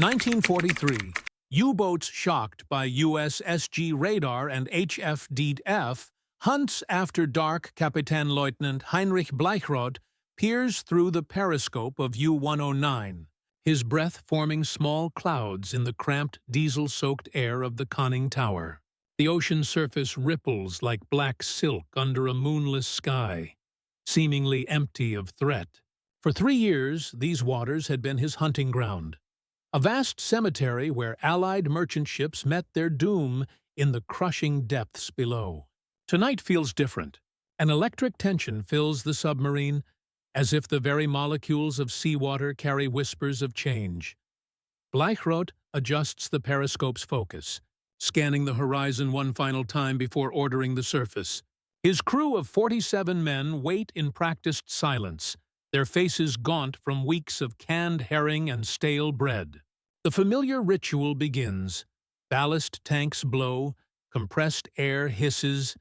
1943. U-boats shocked by USSG radar and HF-DF hunts after dark. Kapitänleutnant Heinrich Bleichrodt peers through the periscope of U-109, his breath forming small clouds in the cramped, diesel-soaked air of the conning tower. The ocean surface ripples like black silk under a moonless sky, seemingly empty of threat. For 3 years, these waters had been his hunting ground, a vast cemetery where Allied merchant ships met their doom in the crushing depths below. Tonight feels different. An electric tension fills the submarine, as if the very molecules of seawater carry whispers of change. Bleichrodt adjusts the periscope's focus, scanning the horizon one final time before ordering the surface. His crew of 47 men wait in practiced silence, their faces gaunt from weeks of canned herring and stale bread. The familiar ritual begins. Ballast tanks blow, compressed air hisses,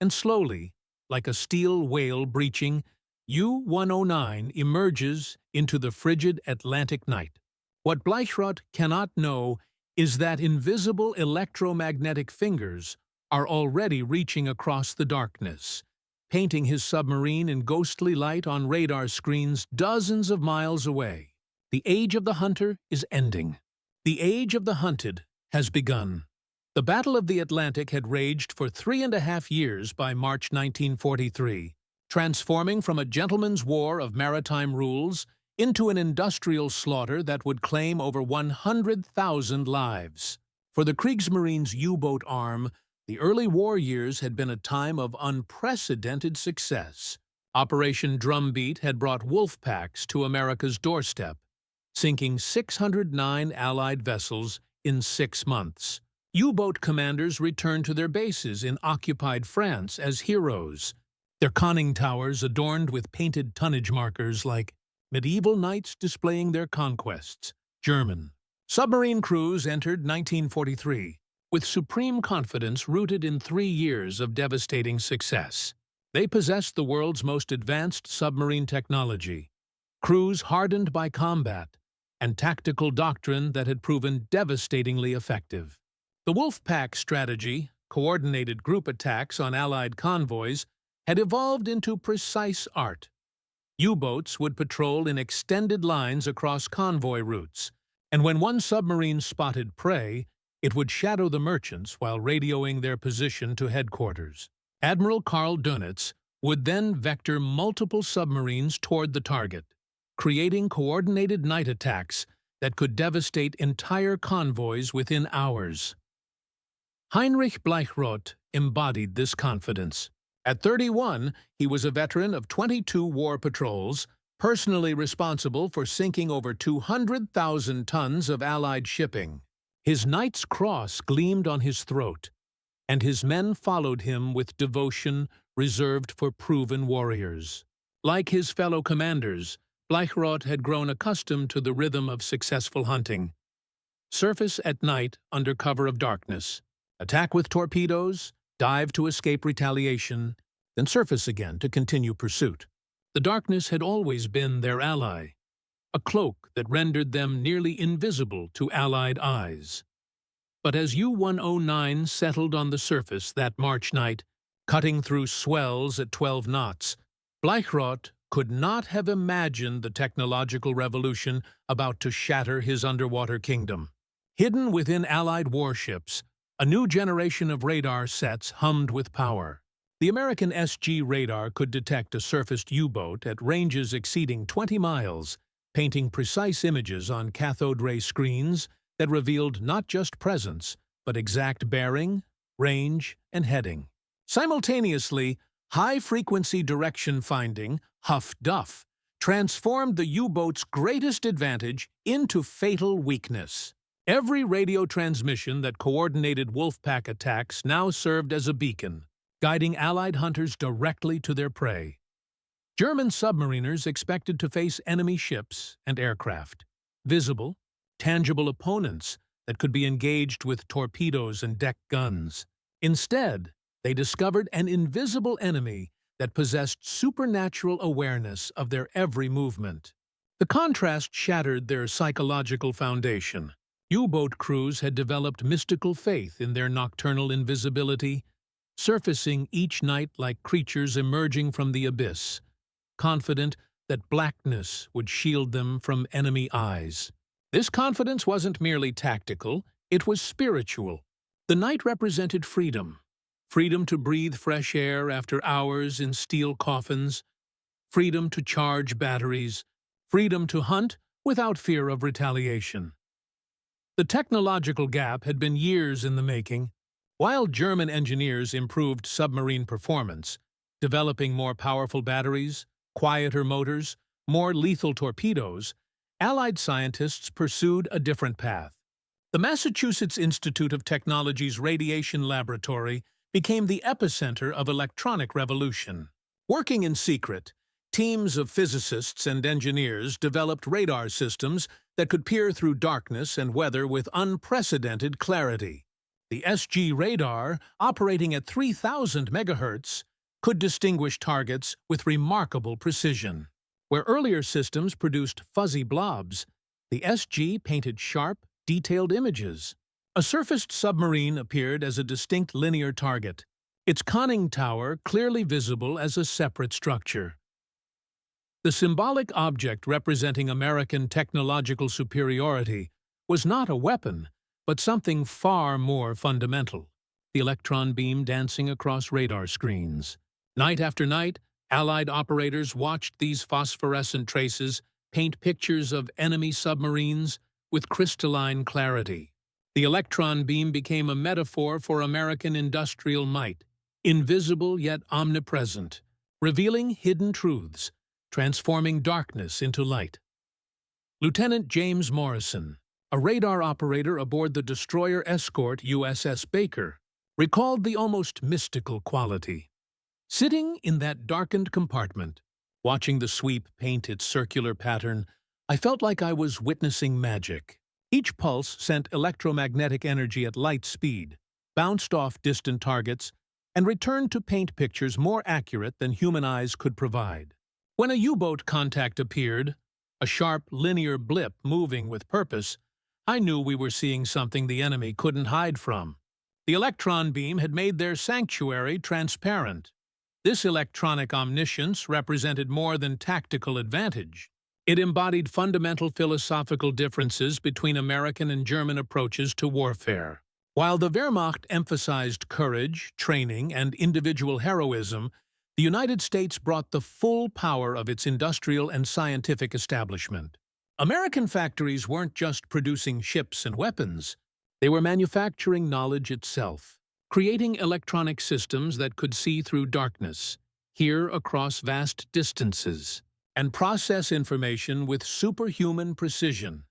and slowly, like a steel whale breaching, U-109 emerges into the frigid Atlantic night. What Bleichrodt cannot know is that invisible electromagnetic fingers are already reaching across the darkness, painting his submarine in ghostly light on radar screens dozens of miles away. The age of the hunter is ending. The age of the hunted has begun. The Battle of the Atlantic had raged for 3.5 years by March 1943, transforming from a gentleman's war of maritime rules into an industrial slaughter that would claim over 100,000 lives. For the Kriegsmarine's U-boat arm, the early war years had been a time of unprecedented success. Operation Drumbeat had brought wolf packs to America's doorstep, sinking 609 Allied vessels in 6 months. U-boat commanders returned to their bases in occupied France as heroes, their conning towers adorned with painted tonnage markers like medieval knights displaying their conquests. German submarine crews entered 1943 with supreme confidence rooted in 3 years of devastating success. They possessed the world's most advanced submarine technology, crews hardened by combat, and tactical doctrine that had proven devastatingly effective. The Wolfpack strategy, coordinated group attacks on Allied convoys, had evolved into precise art. U-boats would patrol in extended lines across convoy routes, and when one submarine spotted prey, it would shadow the merchants while radioing their position to headquarters. Admiral Karl Dönitz would then vector multiple submarines toward the target, creating coordinated night attacks that could devastate entire convoys within hours. Heinrich Bleichrodt embodied this confidence. At 31, he was a veteran of 22 war patrols, personally responsible for sinking over 200,000 tons of Allied shipping. His Knight's Cross gleamed on his throat, and his men followed him with devotion reserved for proven warriors. Like his fellow commanders, Bleichrodt had grown accustomed to the rhythm of successful hunting. Surface at night under cover of darkness. Attack with torpedoes, dive to escape retaliation, then surface again to continue pursuit. The darkness had always been their ally, a cloak that rendered them nearly invisible to Allied eyes. But as U-109 settled on the surface that March night, cutting through swells at 12 knots, Bleichrodt could not have imagined the technological revolution about to shatter his underwater kingdom. Hidden within Allied warships, a new generation of radar sets hummed with power. The American SG radar could detect a surfaced U-boat at ranges exceeding 20 miles, painting precise images on cathode-ray screens that revealed not just presence, but exact bearing, range, and heading. Simultaneously, high-frequency direction finding, Huff-Duff, transformed the U-boat's greatest advantage into fatal weakness. Every radio transmission that coordinated Wolfpack attacks now served as a beacon, guiding Allied hunters directly to their prey. German submariners expected to face enemy ships and aircraft, visible, tangible opponents that could be engaged with torpedoes and deck guns. Instead, they discovered an invisible enemy that possessed supernatural awareness of their every movement. The contrast shattered their psychological foundation. U-boat crews had developed mystical faith in their nocturnal invisibility, surfacing each night like creatures emerging from the abyss, confident that blackness would shield them from enemy eyes. This confidence wasn't merely tactical, it was spiritual. The night represented freedom. Freedom to breathe fresh air after hours in steel coffins, freedom to charge batteries, freedom to hunt without fear of retaliation. The technological gap had been years in the making. While German engineers improved submarine performance, developing more powerful batteries, quieter motors, more lethal torpedoes, Allied scientists pursued a different path. The Massachusetts Institute of Technology's Radiation Laboratory became the epicenter of electronic revolution. Working in secret, teams of physicists and engineers developed radar systems that could peer through darkness and weather with unprecedented clarity. The SG radar, operating at 3,000 megahertz, could distinguish targets with remarkable precision. Where earlier systems produced fuzzy blobs, the SG painted sharp, detailed images. A surfaced submarine appeared as a distinct linear target, its conning tower clearly visible as a separate structure. The symbolic object representing American technological superiority was not a weapon, but something far more fundamental: the electron beam dancing across radar screens. Night after night, Allied operators watched these phosphorescent traces paint pictures of enemy submarines with crystalline clarity. The electron beam became a metaphor for American industrial might, invisible yet omnipresent, revealing hidden truths, transforming darkness into light. Lieutenant James Morrison, a radar operator aboard the destroyer escort USS Baker, recalled the almost mystical quality. Sitting in that darkened compartment, watching the sweep paint its circular pattern, I felt like I was witnessing magic. Each pulse sent electromagnetic energy at light speed, bounced off distant targets, and returned to paint pictures more accurate than human eyes could provide. When a U-boat contact appeared, a sharp, linear blip moving with purpose, I knew we were seeing something the enemy couldn't hide from. The electron beam had made their sanctuary transparent. This electronic omniscience represented more than tactical advantage. It embodied fundamental philosophical differences between American and German approaches to warfare. While the Wehrmacht emphasized courage, training, and individual heroism, the United States brought the full power of its industrial and scientific establishment. American factories weren't just producing ships and weapons. They were manufacturing knowledge itself, creating electronic systems that could see through darkness, hear across vast distances, and process information with superhuman precision.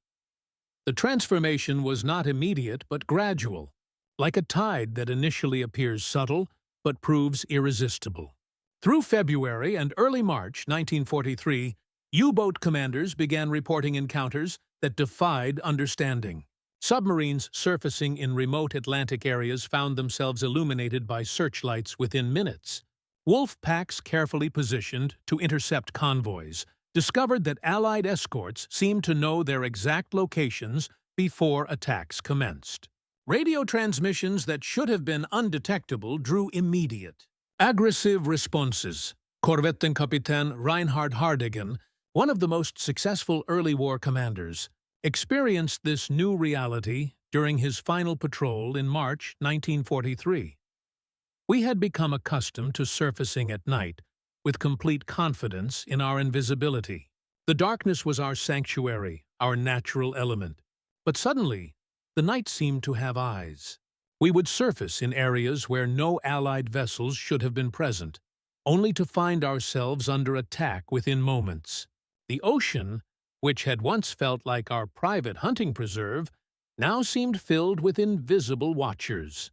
The transformation was not immediate but gradual, like a tide that initially appears subtle but proves irresistible. Through February and early March 1943, U-boat commanders began reporting encounters that defied understanding. Submarines surfacing in remote Atlantic areas found themselves illuminated by searchlights within minutes. Wolf packs carefully positioned to intercept convoys discovered that Allied escorts seemed to know their exact locations before attacks commenced. Radio transmissions that should have been undetectable drew immediate, aggressive responses. Korvettenkapitän Reinhard Hardigan, one of the most successful early war commanders, experienced this new reality during his final patrol in March 1943. We had become accustomed to surfacing at night with complete confidence in our invisibility. The darkness was our sanctuary, our natural element. But suddenly, the night seemed to have eyes. We would surface in areas where no Allied vessels should have been present, only to find ourselves under attack within moments. The ocean, which had once felt like our private hunting preserve, now seemed filled with invisible watchers.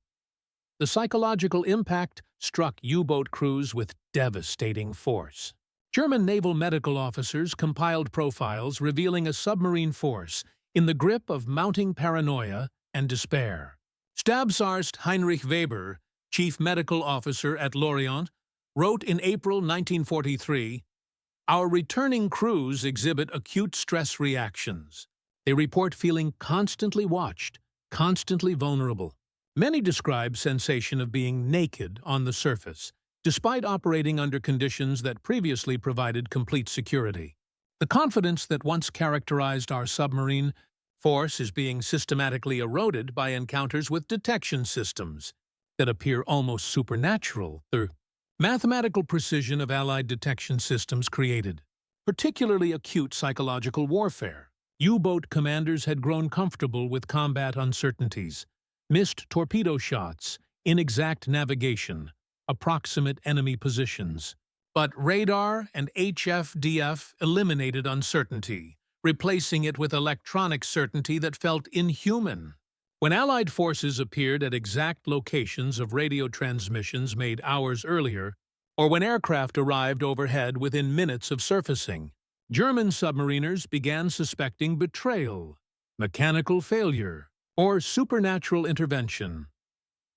The psychological impact struck U-boat crews with devastating force. German naval medical officers compiled profiles revealing a submarine force in the grip of mounting paranoia and despair. Stabsarzt Heinrich Weber, chief medical officer at Lorient, wrote in April 1943, "Our returning crews exhibit acute stress reactions. They report feeling constantly watched, constantly vulnerable. Many describe sensation of being naked on the surface, despite operating under conditions that previously provided complete security. The confidence that once characterized our submarine force is being systematically eroded by encounters with detection systems that appear almost supernatural. The mathematical precision of Allied detection systems created particularly acute psychological warfare. U-boat commanders had grown comfortable with combat uncertainties, missed torpedo shots, inexact navigation, approximate enemy positions. But radar and HFDF eliminated uncertainty, replacing it with electronic certainty that felt inhuman. When Allied forces appeared at exact locations of radio transmissions made hours earlier, or when aircraft arrived overhead within minutes of surfacing, German submariners began suspecting betrayal, mechanical failure, or supernatural intervention.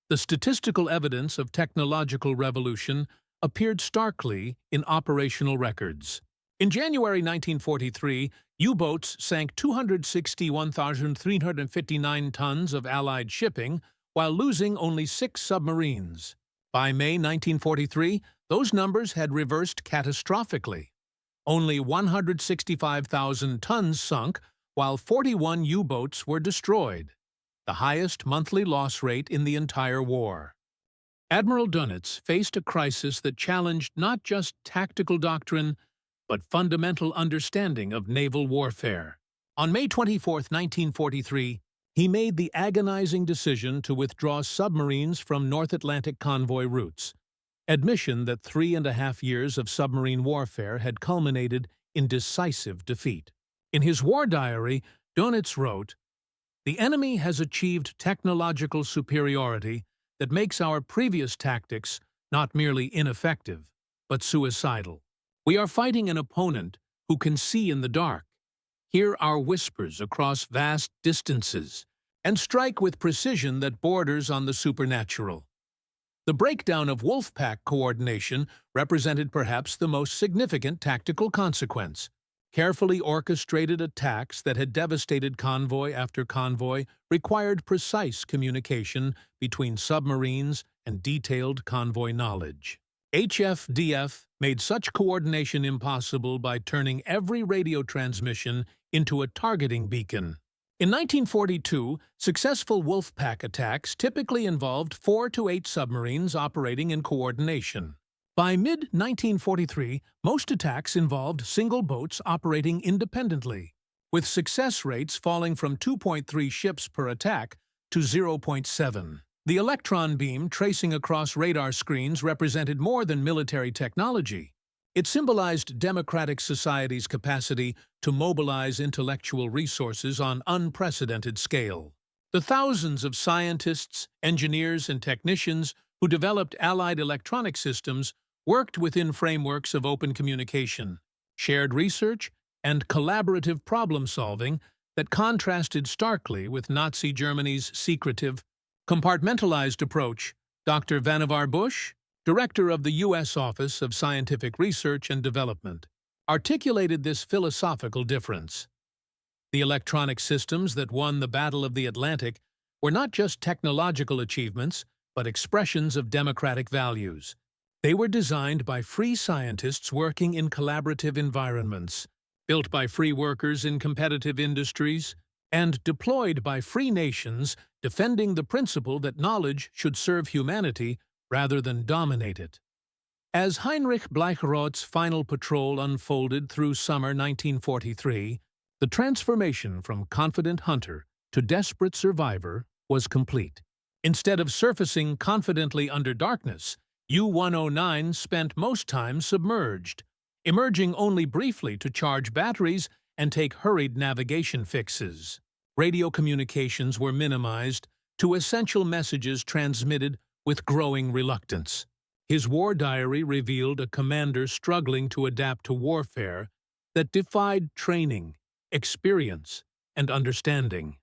The statistical evidence of technological revolution appeared starkly in operational records. In January 1943, U-boats sank 261,359 tons of Allied shipping while losing only 6 submarines. By May 1943, those numbers had reversed catastrophically. Only 165,000 tons sunk, while 41 U-boats were destroyed, the highest monthly loss rate in the entire war. Admiral Dönitz faced a crisis that challenged not just tactical doctrine, but fundamental understanding of naval warfare. On May 24, 1943, he made the agonizing decision to withdraw submarines from North Atlantic convoy routes, admission that 3.5 years of submarine warfare had culminated in decisive defeat. In his war diary, Dönitz wrote, "The enemy has achieved technological superiority that makes our previous tactics not merely ineffective, but suicidal. We are fighting an opponent who can see in the dark, hear our whispers across vast distances, and strike with precision that borders on the supernatural." The breakdown of Wolfpack coordination represented perhaps the most significant tactical consequence. Carefully orchestrated attacks that had devastated convoy after convoy required precise communication between submarines and detailed convoy knowledge. HFDF made such coordination impossible by turning every radio transmission into a targeting beacon. In 1942, successful Wolfpack attacks typically involved 4 to 8 submarines operating in coordination. By mid-1943, most attacks involved single boats operating independently, with success rates falling from 2.3 ships per attack to 0.7. The electron beam tracing across radar screens represented more than military technology. It symbolized democratic society's capacity to mobilize intellectual resources on unprecedented scale. The thousands of scientists, engineers, and technicians who developed Allied electronic systems worked within frameworks of open communication, shared research, and collaborative problem-solving that contrasted starkly with Nazi Germany's secretive, compartmentalized approach. Dr. Vannevar Bush, director of the U.S. Office of Scientific Research and Development, articulated this philosophical difference. The electronic systems that won the Battle of the Atlantic were not just technological achievements, but expressions of democratic values. They were designed by free scientists working in collaborative environments, built by free workers in competitive industries, and deployed by free nations defending the principle that knowledge should serve humanity rather than dominate it. As Heinrich Bleichrodt's final patrol unfolded through summer 1943, the transformation from confident hunter to desperate survivor was complete. Instead of surfacing confidently under darkness, U-109 spent most time submerged, emerging only briefly to charge batteries and take hurried navigation fixes. Radio communications were minimized to essential messages transmitted with growing reluctance. His war diary revealed a commander struggling to adapt to warfare that defied training, experience, and understanding.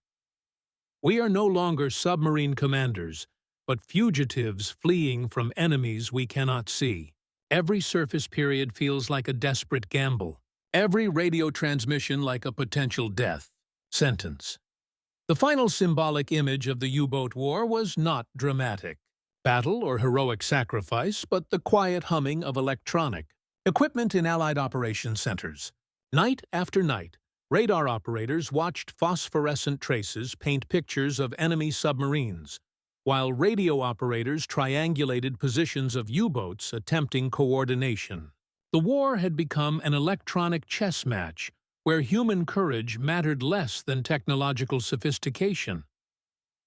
"We are no longer submarine commanders, but fugitives fleeing from enemies we cannot see. Every surface period feels like a desperate gamble, every radio transmission like a potential death. Sentence. The final symbolic image of the U-boat war was not dramatic battle or heroic sacrifice, but the quiet humming of electronic equipment in Allied operation centers. Night after night, radar operators watched phosphorescent traces paint pictures of enemy submarines, while radio operators triangulated positions of U-boats attempting coordination. The war had become an electronic chess match where human courage mattered less than technological sophistication.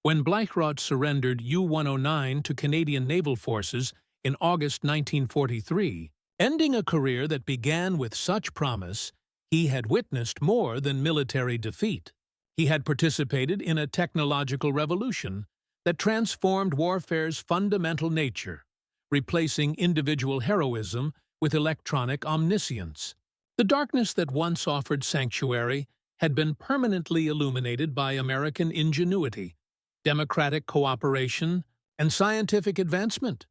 When Bleichrodt surrendered U-109 to Canadian naval forces in August 1943, ending a career that began with such promise, he had witnessed more than military defeat. He had participated in a technological revolution that transformed warfare's fundamental nature, replacing individual heroism with electronic omniscience. The darkness that once offered sanctuary had been permanently illuminated by American ingenuity, democratic cooperation, and scientific advancement.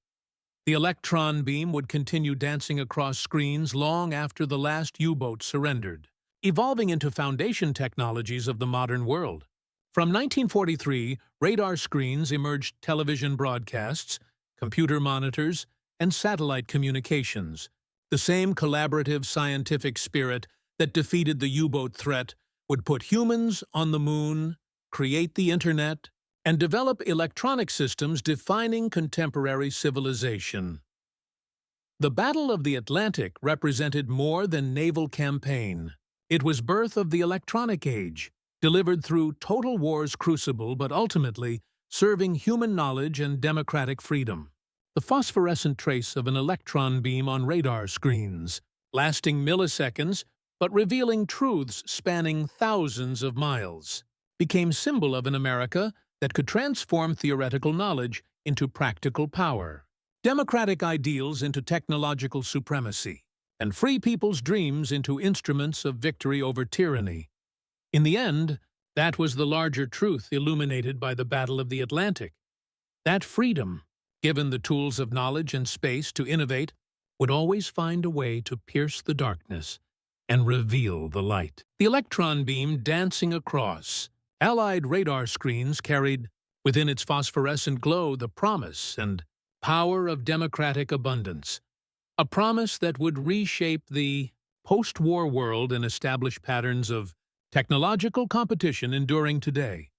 The electron beam would continue dancing across screens long after the last U-boat surrendered, evolving into foundation technologies of the modern world. From 1943, radar screens emerged television broadcasts, computer monitors, and satellite communications. The same collaborative scientific spirit that defeated the U-boat threat would put humans on the moon, create the internet, and develop electronic systems defining contemporary civilization. The Battle of the Atlantic represented more than naval campaign. It was birth of the electronic age, delivered through total war's crucible but ultimately serving human knowledge and democratic freedom. The phosphorescent trace of an electron beam on radar screens, lasting milliseconds but revealing truths spanning thousands of miles, became symbol of an America that could transform theoretical knowledge into practical power, democratic ideals into technological supremacy, and free people's dreams into instruments of victory over tyranny. In the end, that was the larger truth illuminated by the Battle of the Atlantic. That freedom, given the tools of knowledge and space to innovate, would always find a way to pierce the darkness and reveal the light. The electron beam dancing across Allied radar screens carried within its phosphorescent glow the promise and power of democratic abundance, a promise that would reshape the post-war world and establish patterns of technological competition enduring today.